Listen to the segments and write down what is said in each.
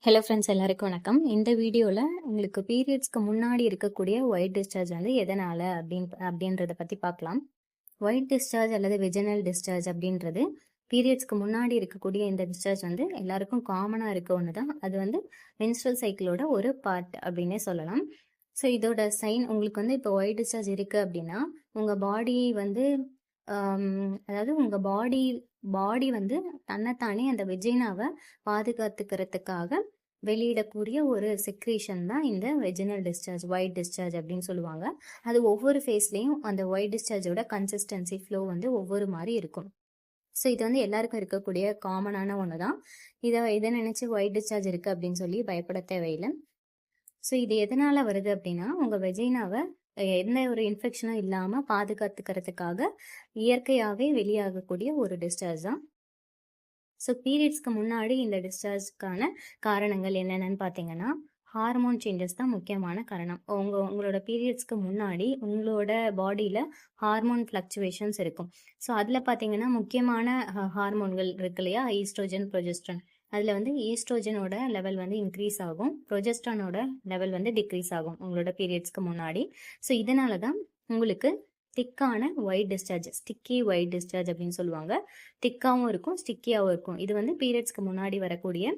Hello friends, எல்லாருக்கும் வணக்கம். இந்த வீடியோவில் உங்களுக்கு பீரியட்ஸ்க்கு முன்னாடி இருக்கக்கூடிய ஒயிட் டிஸ்சார்ஜ் வந்து எதனால் அப்படின்றத பற்றி பார்க்கலாம். ஒயிட் டிஸ்சார்ஜ் அல்லது வெஜினல் டிஸ்சார்ஜ் அப்படின்றது பீரியட்ஸ்க்கு முன்னாடி இருக்கக்கூடிய இந்த டிஸ்சார்ஜ் வந்து எல்லாருக்கும் காமனாக இருக்க ஒன்று தான். அது வந்து மென்ஸ்ட்ரல் சைக்கிளோட ஒரு பார்ட் அப்படின்னே சொல்லலாம். ஸோ இதோட சைன் உங்களுக்கு வந்து இப்போ ஒயிட் டிஸ்சார்ஜ் இருக்குது அப்படின்னா உங்கள் பாடி வந்து அதாவது உங்கள் பாடி வந்து தன்னைத்தானே அந்த வெஜினாவை பாதுகாத்துக்கிறதுக்காக வெளியிடக்கூடிய ஒரு செக்ரீஷன் தான் இந்த வெஜினல் டிஸ்சார்ஜ், ஒயிட் டிஸ்சார்ஜ் அப்படின்னு சொல்லுவாங்க. அது ஒவ்வொரு ஃபேஸ்லேயும் அந்த ஒயிட் டிஸ்சார்ஜோட கன்சிஸ்டன்சி ஃப்ளோ வந்து ஒவ்வொரு மாதிரி இருக்கும். ஸோ இது வந்து எல்லாருக்கும் இருக்கக்கூடிய காமனான ஒன்று தான். இதை நினச்சி ஒயிட் டிஸ்சார்ஜ் இருக்குது அப்படின்னு சொல்லி பயப்பட தேவையில்லை. ஸோ இது எதனால் வருது அப்படின்னா உங்கள் வெஜினாவை எந்த ஒரு இன்ஃபெக்ஷனும் இல்லாமல் பாதுகாத்துக்கிறதுக்காக இயற்கையாகவே வெளியாகக்கூடிய ஒரு டிஸ்சார்ஜ் தான். ஸோ பீரியட்ஸ்க்கு முன்னாடி இந்த டிஸ்சார்ஜ்க்கான காரணங்கள் என்னென்னு பார்த்தீங்கன்னா ஹார்மோன் சேஞ்சஸ் தான் முக்கியமான காரணம். உங்களோட பீரியட்ஸ்க்கு முன்னாடி உங்களோட பாடியில் ஹார்மோன் ஃப்ளக்சுவேஷன்ஸ் இருக்கும். ஸோ அதில் பார்த்தீங்கன்னா முக்கியமான ஹார்மோன்கள் இருக்கு இல்லையா, ஈஸ்ட்ரோஜன், ப்ரொஜெஸ்ட்ரான். அதில் வந்து ஈஸ்ட்ரோஜனோட லெவல் வந்து இன்க்ரீஸ் ஆகும், ப்ரொஜெஸ்ட்ரானோட லெவல் வந்து டிக்ரீஸ் ஆகும் உங்களோட பீரியட்ஸ்க்கு முன்னாடி. ஸோ இதனால தான் உங்களுக்கு திக்கான white discharge, sticky white discharge அப்படின்னு சொல்லுவாங்க. திக்காகவும் இருக்கும், ஸ்டிக்கியாகவும் இருக்கும். இது வந்து பீரியட்ஸ்க்கு முன்னாடி வரக்கூடிய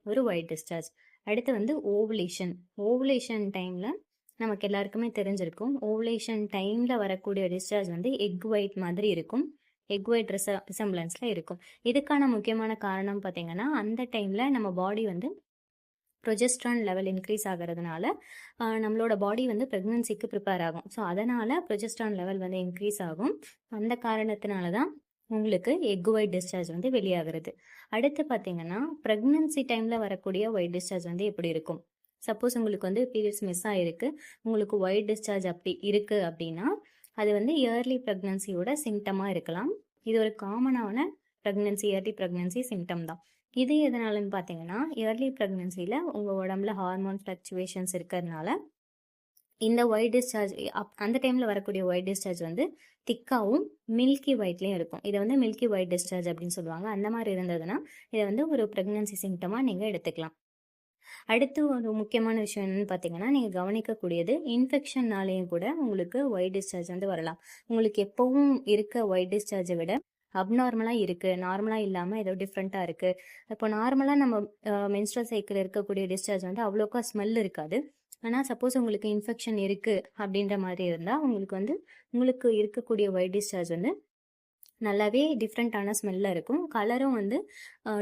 ஒரு ஒயிட் டிஸ்சார்ஜ். அடுத்து வந்து ஓவுலேஷன் டைமில் நமக்கு எல்லாருக்குமே தெரிஞ்சிருக்கும். ஓவுலேஷன் டைமில் வரக்கூடிய டிஸ்சார்ஜ் வந்து எக் ஒயிட் மாதிரி இருக்கும், எக் ஒயிட் ரிசம்பிளன்ஸில் இருக்கும். இதுக்கான முக்கியமான காரணம் பார்த்தீங்கன்னா அந்த டைமில் நம்ம பாடி வந்து ப்ரொஜெஸ்ட்ரான் லெவல் இன்க்ரீஸ் ஆகிறதுனால நம்மளோட பாடி வந்து ப்ரெக்னன்சிக்கு ப்ரிப்பேர் ஆகும். ஸோ அதனால் ப்ரொஜெஸ்ட்ரான் லெவல் வந்து இன்க்ரீஸ் ஆகும். அந்த காரணத்தினால தான் உங்களுக்கு எக் ஒயிட் டிஸ்சார்ஜ் வந்து வெளியாகிறது. அடுத்து பார்த்தீங்கன்னா ப்ரெக்னன்சி டைமில் வரக்கூடிய ஒயிட் டிஸ்சார்ஜ் வந்து எப்படி இருக்கும். சப்போஸ் உங்களுக்கு வந்து பீரியட்ஸ் மிஸ் ஆகிருக்கு, உங்களுக்கு ஒயிட் டிஸ்சார்ஜ் அப்படி இருக்குது அப்படின்னா அது வந்து இயர்லி ப்ரெக்னன்சியோட சிம்டமாக இருக்கலாம். இது ஒரு காமனான இயர்லி ப்ரெக்னன்சி சிம்டம் தான். இது எதனாலன்னு பார்த்தீங்கன்னா இயர்லி ப்ரெக்னன்சியில் உங்கள் உடம்புல ஹார்மோன் ஃப்ளக்சுவேஷன்ஸ் இருக்கிறதுனால இந்த ஒயிட் டிஸ்சார்ஜ் அந்த டைமில் வரக்கூடிய ஒயிட் டிஸ்சார்ஜ் வந்து திக்காகவும் மில்கி ஒயிட்லேயும் இருக்கும். இதை வந்து மில்கி ஒயிட் டிஸ்சார்ஜ் அப்படின்னு சொல்லுவாங்க. அந்த மாதிரி இருந்ததுன்னா இதை வந்து ஒரு ப்ரெக்னன்சி சிம்டமாக நீங்கள் எடுத்துக்கலாம். அடுத்து ஒரு முக்கியமான விஷயம் என்னன்னு பார்த்தீங்கன்னா நீங்கள் கவனிக்கக்கூடியது இன்ஃபெக்ஷன்னாலேயும் கூட உங்களுக்கு ஒயிட் டிஸ்சார்ஜ் வந்து வரலாம். உங்களுக்கு எப்பவும் இருக்க ஒயிட் டிஸ்சார்ஜை விட அப்நார்மலாக இருக்குது, நார்மலாக இல்லாமல் ஏதோ டிஃப்ரெண்ட்டாக இருக்குது. இப்போ நார்மலாக நம்ம மென்ஸ்ட்ரல் சைக்கிள் இருக்கக்கூடிய டிஸ்சார்ஜ் வந்து அவ்வளோக்கா ஸ்மெல் இருக்காது. ஆனால் சப்போஸ் உங்களுக்கு இன்ஃபெக்ஷன் இருக்குது அப்படின்ற மாதிரி இருந்தால் உங்களுக்கு இருக்கக்கூடிய ஒயிட் டிஸ்சார்ஜ் வந்து நல்லாவே டிஃப்ரெண்ட்டான ஸ்மெல்லில் இருக்கும். கலரும் வந்து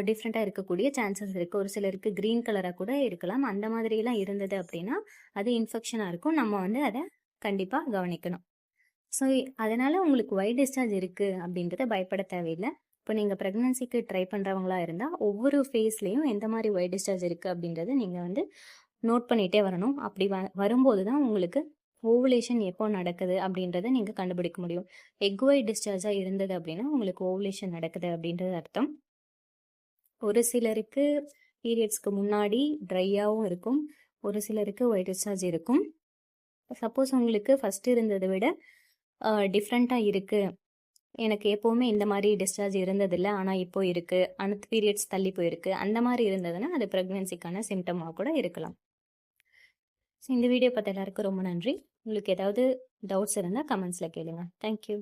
டிஃப்ரெண்ட்டாக இருக்கக்கூடிய சான்சஸ் இருக்குது. ஒரு சிலருக்கு க்ரீன் கலராக கூட இருக்கலாம். அந்த மாதிரிலாம் இருந்தது அப்படின்னா அது இன்ஃபெக்ஷனாக இருக்கும். நம்ம வந்து அதை கண்டிப்பாக கவனிக்கணும். ஸோ அதனால் உங்களுக்கு ஒயிட் டிஸ்சார்ஜ் இருக்குது அப்படின்றத பயப்பட தேவையில்லை. இப்போ நீங்கள் ப்ரெக்னன்சிக்கு ட்ரை பண்ணுறவங்களா இருந்தால் ஒவ்வொரு ஃபேஸ்லேயும் எந்த மாதிரி ஒயிட் டிஸ்சார்ஜ் இருக்குது அப்படின்றத நீங்கள் வந்து நோட் பண்ணிகிட்டே வரணும். அப்படி வரும்போது தான் உங்களுக்கு ஓவுலேஷன் எப்போ நடக்குது அப்படின்றத நீங்கள் கண்டுபிடிக்க முடியும். எக் ஒயிட் டிஸ்சார்ஜாக இருந்தது அப்படின்னா உங்களுக்கு ஓவுலேஷன் நடக்குது அப்படின்றது அர்த்தம். ஒரு சிலருக்கு பீரியட்ஸ்க்கு முன்னாடி ட்ரையாகவும் இருக்கும், ஒரு சிலருக்கு ஒயிட் டிஸ்சார்ஜ் இருக்கும். சப்போஸ் உங்களுக்கு ஃபஸ்ட்டு இருந்ததை விட டிஃப்ரெண்ட்டாக இருக்குது, எனக்கு எப்போவுமே இந்த மாதிரி டிஸ்சார்ஜ் இருந்ததில்லை ஆனால் இப்போ இருக்குது, அடுத்த பீரியட்ஸ் தள்ளி போயிருக்கு, அந்த மாதிரி இருந்ததுன்னா அது ப்ரெக்னென்சிக்கான சிம்டமாக கூட இருக்கலாம். ஸோ இந்த வீடியோ பார்த்த எல்லாருக்கும் ரொம்ப நன்றி. உங்களுக்கு ஏதாவது டவுட்ஸ் இருந்தால் கமெண்ட்ஸில் கேளுங்க. தேங்க்யூ.